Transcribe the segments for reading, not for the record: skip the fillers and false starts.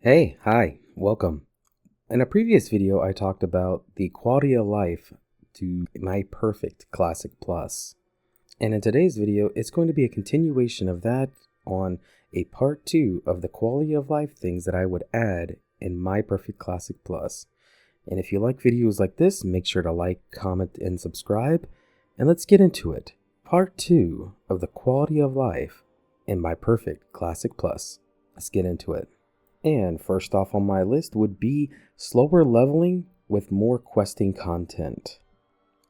Hey, hi, welcome. In a previous video, I talked about the quality of life to my perfect Classic Plus. And in today's video, it's going to be a continuation of that on a part 2 of the quality of life things that I would add in my perfect Classic Plus. And if you like videos like this, make sure to like, comment, and subscribe. And let's get into it. Part 2 of the quality of life in my perfect Classic Plus. Let's get into it. And first off on my list would be slower leveling with more questing content.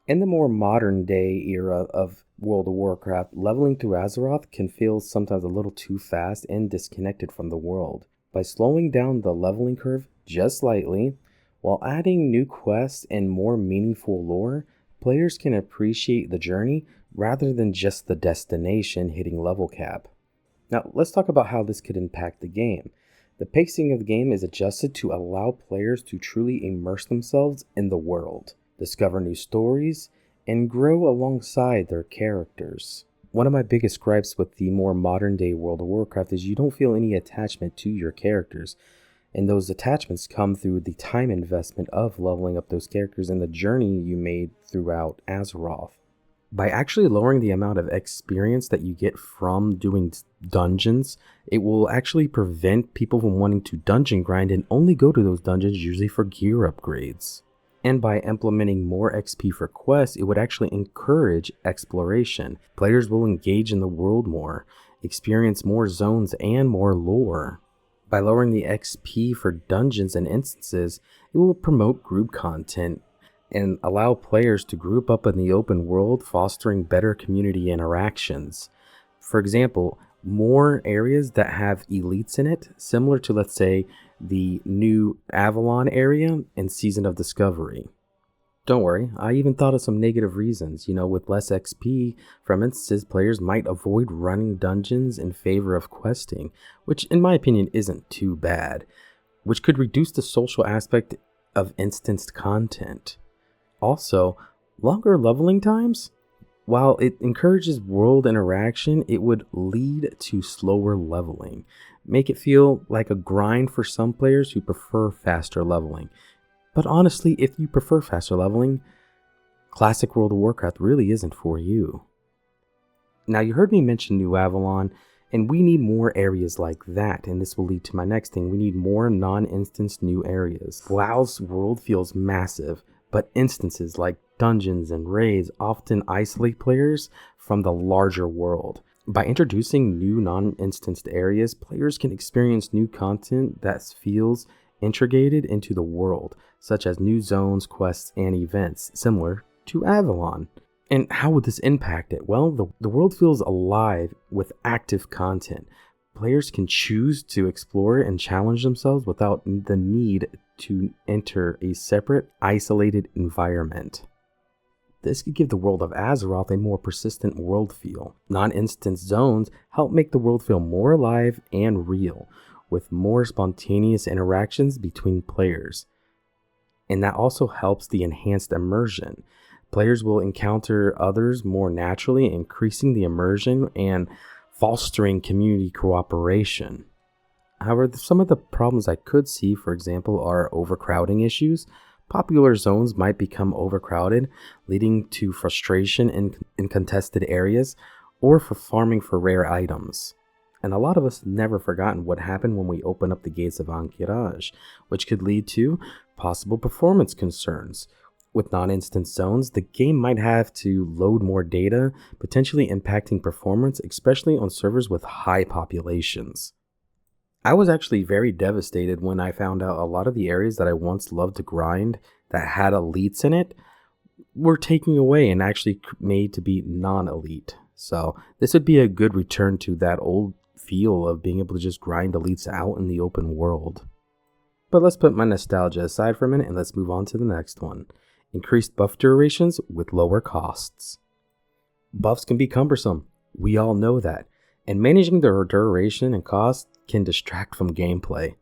In the more modern day era of World of Warcraft, leveling through Azeroth can feel sometimes a little too fast and disconnected from the world. By slowing down the leveling curve just slightly, while adding new quests and more meaningful lore, players can appreciate the journey rather than just the destination hitting level cap. Now let's talk about how this could impact the game. The pacing of the game is adjusted to allow players to truly immerse themselves in the world, discover new stories, and grow alongside their characters. One of my biggest gripes with the more modern day World of Warcraft is you don't feel any attachment to your characters, and those attachments come through the time investment of leveling up those characters and the journey you made throughout Azeroth. By actually lowering the amount of experience that you get from doing dungeons, it will actually prevent people from wanting to dungeon grind and only go to those dungeons usually for gear upgrades. And by implementing more XP for quests, it would actually encourage exploration. Players will engage in the world more, experience more zones and more lore. By lowering the XP for dungeons and instances, it will promote group content and allow players to group up in the open world, fostering better community interactions. For example, more areas that have elites in it, similar to, let's say, the new Avalon area in Season of Discovery. Don't worry, I even thought of some negative reasons. With less XP from instances, players might avoid running dungeons in favor of questing, which in my opinion isn't too bad, which could reduce the social aspect of instanced content. Also, longer leveling times, while it encourages world interaction, it would lead to slower leveling, make it feel like a grind for some players who prefer faster leveling. But honestly, if you prefer faster leveling, Classic World of Warcraft really isn't for you. Now, you heard me mention New Avalon, and we need more areas like that, and this will lead to my next thing. We need more non-instance new areas. WoW's world feels massive, but instances like dungeons and raids often isolate players from the larger world. By introducing new non-instanced areas, players can experience new content that feels integrated into the world, such as new zones, quests, and events, similar to Avalon. And how would this impact it? Well, the world feels alive with active content. Players can choose to explore and challenge themselves without the need to enter a separate, isolated environment. This could give the world of Azeroth a more persistent world feel. Non-instance zones help make the world feel more alive and real, with more spontaneous interactions between players. And that also helps the enhanced immersion. Players will encounter others more naturally, increasing the immersion and fostering community cooperation. However, some of the problems I could see, for example, are overcrowding issues. Popular zones might become overcrowded, leading to frustration in contested areas or for farming for rare items. And a lot of us never forgotten what happened when we opened up the gates of Ankiraj, which could lead to possible performance concerns. With non-instance zones, the game might have to load more data, potentially impacting performance, especially on servers with high populations. I was actually very devastated when I found out a lot of the areas that I once loved to grind that had elites in it were taken away and actually made to be non-elite. So this would be a good return to that old feel of being able to just grind elites out in the open world. But let's put my nostalgia aside for a minute and let's move on to the next one. Increased buff durations with lower costs. Buffs can be cumbersome. We all know that. And managing their duration and cost can distract from gameplay.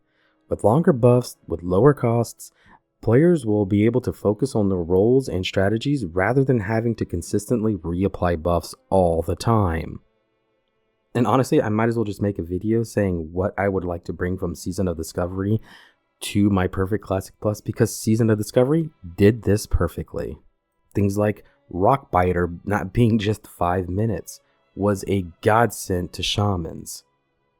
With longer buffs with lower costs, players will be able to focus on their roles and strategies rather than having to consistently reapply buffs all the time. And honestly, I might as well just make a video saying what I would like to bring from Season of Discovery to my Perfect Classic Plus, because Season of Discovery did this perfectly. Things like Rockbiter not being just 5 minutes was a godsend to shamans.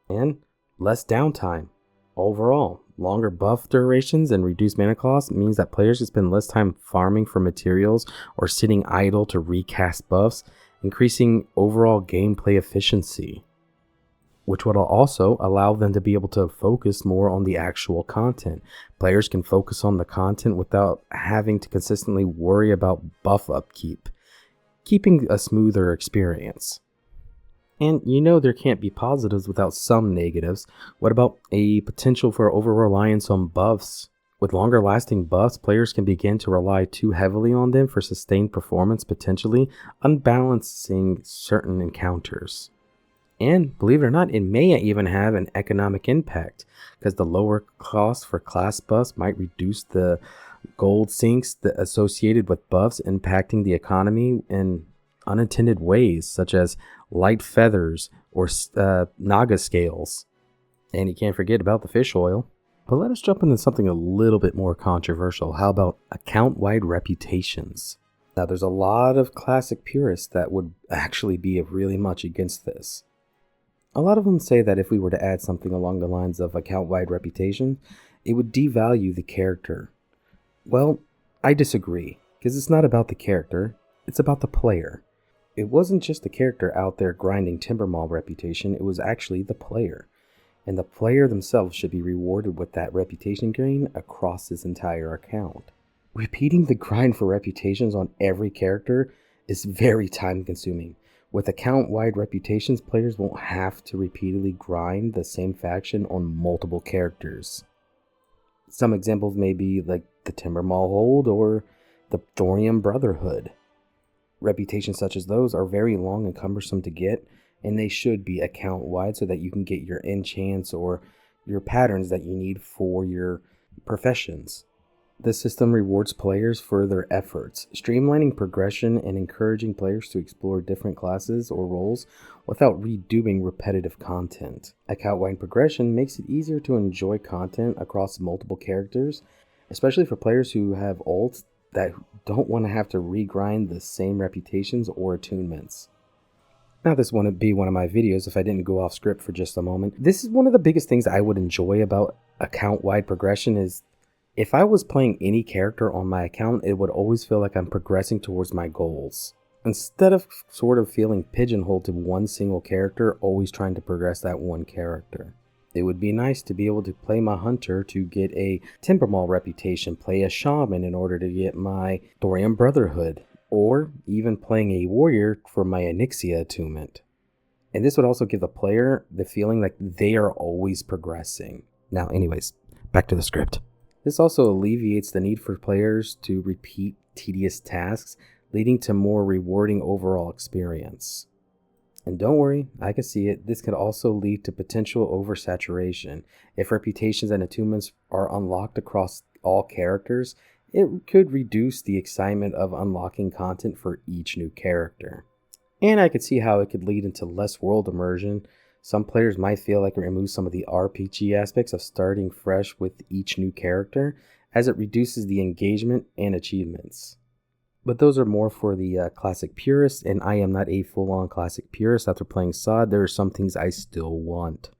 And less downtime. Overall, longer buff durations and reduced mana cost means that players can spend less time farming for materials or sitting idle to recast buffs, increasing overall gameplay efficiency, which would also allow them to be able to focus more on the actual content. Players can focus on the content without having to consistently worry about buff upkeep, keeping a smoother experience. And you know there can't be positives without some negatives. What about a potential for over-reliance on buffs? With longer lasting buffs, players can begin to rely too heavily on them for sustained performance, potentially unbalancing certain encounters. And believe it or not, it may even have an economic impact, because the lower cost for class buffs might reduce the gold sinks associated with buffs, impacting the economy in unintended ways, such as light feathers or naga scales. And you can't forget about the fish oil. But let us jump into something a little bit more controversial. How about account-wide reputations? Now, there's a lot of classic purists that would actually be really much against this. A lot of them say that if we were to add something along the lines of account-wide reputation, it would devalue the character. Well, I disagree, because it's not about the character, it's about the player. It wasn't just the character out there grinding Timbermaw reputation, it was actually the player. And the player themselves should be rewarded with that reputation gain across his entire account. Repeating the grind for reputations on every character is very time consuming. With account-wide reputations, players won't have to repeatedly grind the same faction on multiple characters. Some examples may be like the Timbermaw Hold or the Thorium Brotherhood. Reputations such as those are very long and cumbersome to get, and they should be account-wide so that you can get your enchants or your patterns that you need for your professions. This system rewards players for their efforts, streamlining progression and encouraging players to explore different classes or roles without redoing repetitive content. Account-wide progression makes it easier to enjoy content across multiple characters, especially for players who have ults that don't want to have to regrind the same reputations or attunements. Now, this wouldn't be one of my videos if I didn't go off script for just a moment. This is one of the biggest things I would enjoy about account-wide progression is if I was playing any character on my account, it would always feel like I'm progressing towards my goals. Instead of sort of feeling pigeonholed to one single character, always trying to progress that one character. It would be nice to be able to play my hunter to get a Timbermaw reputation, play a shaman in order to get my Thorium Brotherhood, or even playing a warrior for my Onyxia attunement. And this would also give the player the feeling like they are always progressing. Now, anyways, back to the script. This also alleviates the need for players to repeat tedious tasks, leading to more rewarding overall experience. And don't worry, I can see it, this could also lead to potential oversaturation. If reputations and attunements are unlocked across all characters, it could reduce the excitement of unlocking content for each new character. And I could see how it could lead into less world immersion. Some players might feel like it removes some of the RPG aspects of starting fresh with each new character, as it reduces the engagement and achievements. But those are more for the classic purists, and I am not a full-on classic purist. After playing SOD, there are some things I still want.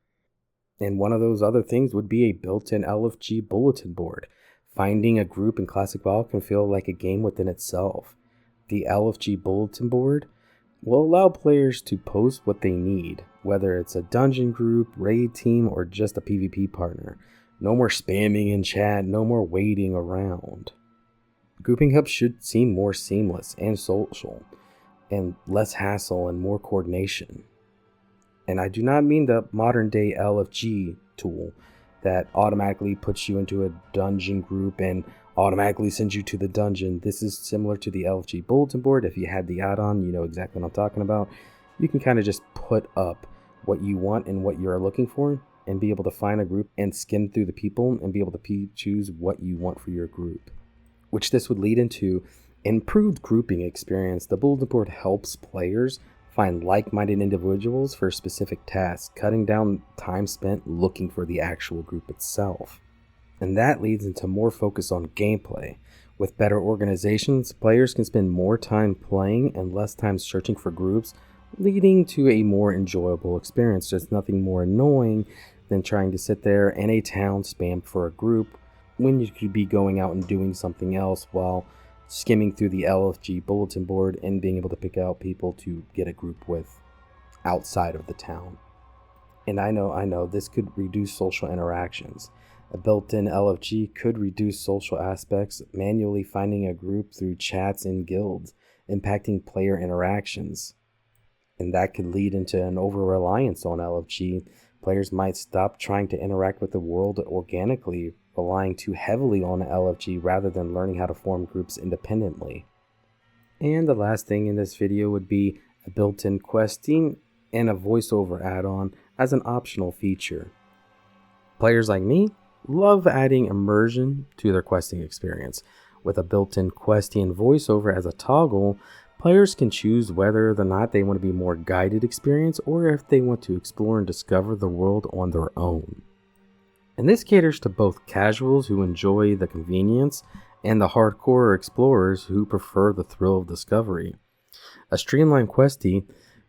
And one of those other things would be a built-in LFG bulletin board. Finding a group in Classic WoW can feel like a game within itself. The LFG bulletin board will allow players to post what they need, whether it's a dungeon group, raid team, or just a PvP partner. No more spamming in chat, no more waiting around. Grouping hubs should seem more seamless and social, and less hassle and more coordination. And I do not mean the modern day LFG tool that automatically puts you into a dungeon group and automatically sends you to the dungeon. This is similar to the LFG bulletin board. If you had the add-on, you know exactly what I'm talking about. You can kind of just put up what you want and what you're looking for and be able to find a group and skim through the people and be able to choose what you want for your group. Which this would lead into improved grouping experience. The bulletin board helps players find like-minded individuals for specific tasks, cutting down time spent looking for the actual group itself. And that leads into more focus on gameplay. With better organizations, players can spend more time playing and less time searching for groups, leading to a more enjoyable experience. There's nothing more annoying than trying to sit there in a town spam for a group when you could be going out and doing something else while skimming through the LFG bulletin board and being able to pick out people to get a group with outside of the town. And I know this could reduce social interactions. A built-in LFG could reduce social aspects, manually finding a group through chats and guilds, impacting player interactions. And that could lead into an over-reliance on LFG. Players might stop trying to interact with the world organically, relying too heavily on LFG rather than learning how to form groups independently. And the last thing in this video would be a built-in questing and a voiceover add-on as an optional feature. Players like me love adding immersion to their questing experience. With a built-in questing and voiceover as a toggle, players can choose whether or not they want to be more guided experience or if they want to explore and discover the world on their own. And this caters to both casuals who enjoy the convenience and the hardcore explorers who prefer the thrill of discovery. A streamlined questie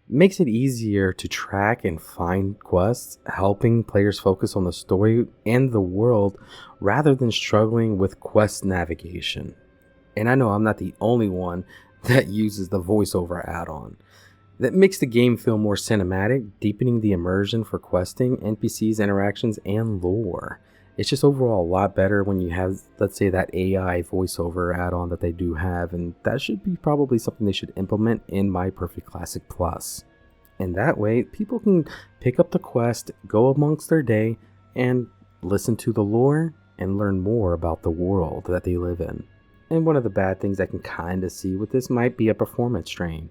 makes it easier to track and find quests, helping players focus on the story and the world rather than struggling with quest navigation. And I know I'm not the only one that uses the voiceover add-on. That makes the game feel more cinematic, deepening the immersion for questing, NPCs, interactions, and lore. It's just overall a lot better when you have, let's say, that AI voiceover add-on that they do have, and that should be probably something they should implement in My Perfect Classic Plus. And that way, people can pick up the quest, go amongst their day, and listen to the lore and learn more about the world that they live in. And one of the bad things I can kind of see with this might be a performance drain.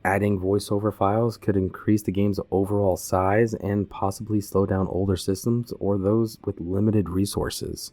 Adding voiceover files could increase the game's overall size and possibly slow down older systems or those with limited resources.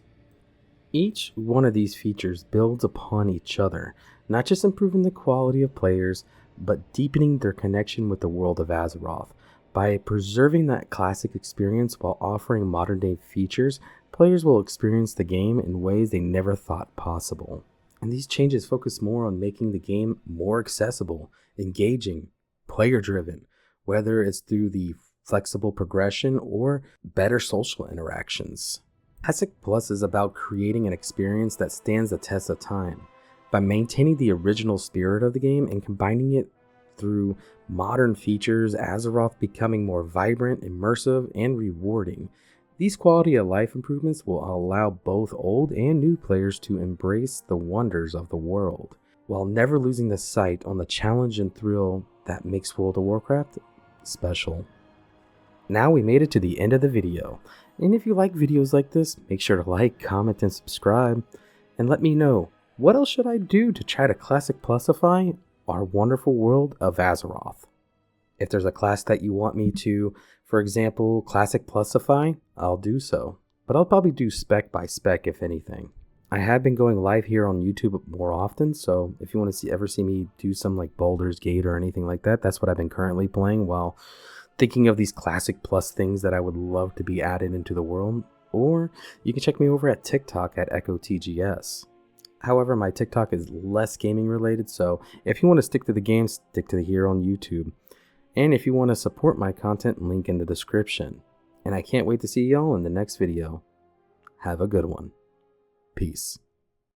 Each one of these features builds upon each other, not just improving the quality of players, but deepening their connection with the world of Azeroth. By preserving that classic experience while offering modern day features, players will experience the game in ways they never thought possible. And these changes focus more on making the game more accessible, engaging, player-driven, whether it's through the flexible progression or better social interactions. Classic Plus is about creating an experience that stands the test of time. By maintaining the original spirit of the game and combining it through modern features, Azeroth becoming more vibrant, immersive, and rewarding. These quality of life improvements will allow both old and new players to embrace the wonders of the world, while never losing the sight on the challenge and thrill that makes World of Warcraft special. Now we made it to the end of the video, and if you like videos like this, make sure to like, comment, and subscribe, and let me know, what else should I do to try to Classic Plusify our wonderful world of Azeroth? If there's a class that you want me to, for example, Classic Plusify, I'll do so. But I'll probably do spec by spec if anything. I have been going live here on YouTube more often, so if you want to ever see me do some like Baldur's Gate or anything like that, that's what I've been currently playing while thinking of these Classic Plus things that I would love to be added into the world. Or you can check me over at TikTok at EchoTGS. However, my TikTok is less gaming related, so if you want to stick to the game, stick to here on YouTube. And if you want to support my content, link in the description. And I can't wait to see y'all in the next video. Have a good one. Peace.